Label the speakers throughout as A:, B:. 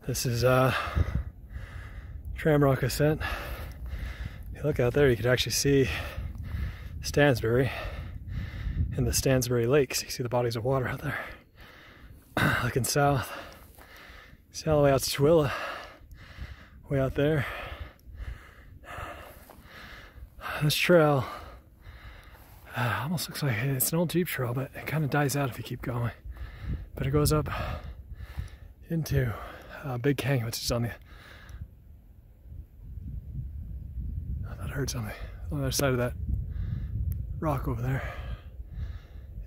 A: This is Tram rock ascent. If you look out there, you could actually see Stansbury and the Stansbury Lakes. You see the bodies of water out there. Looking south, see all the way out to Twilla, way out there. This trail almost looks like it's an old Jeep trail, but it kind of dies out if you keep going. But it goes up into Big Canyon, which is on the that hurts on the other side of that rock over there.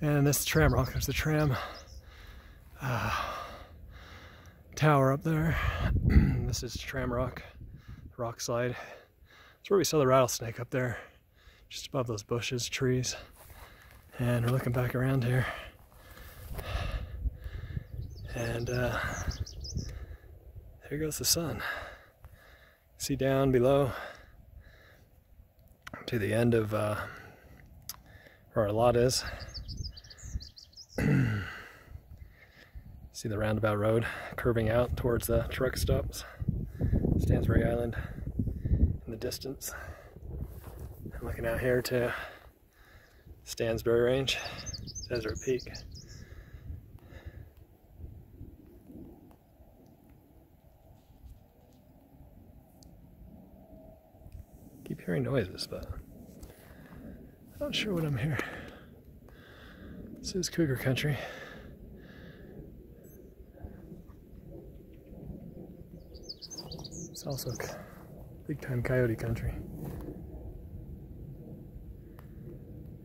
A: And this is Tram rock. There's the Tram tower up there. This is Tram rock, rock slide. That's where we saw the rattlesnake up there, just above those bushes, trees. And we're looking back around here. And there goes the sun. See down below to the end of where our lot is. See the roundabout road curving out towards the truck stops. Stansbury Island in the distance. I'm looking out here to Stansbury Range, Desert Peak. Keep hearing noises, but I'm not sure what I'm hearing. This is cougar country. It's also big time coyote country.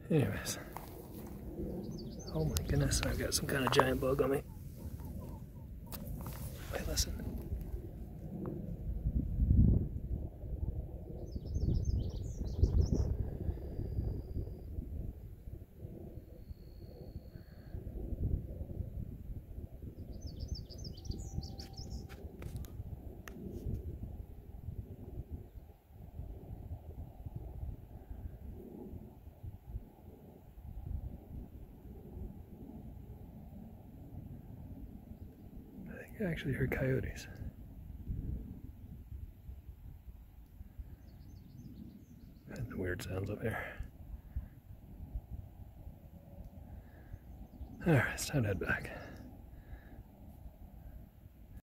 A: Anyways. Oh my goodness, I've got some kind of giant bug on me. Wait, listen. I actually heard coyotes. That's weird sounds up here. Alright, it's time to head back.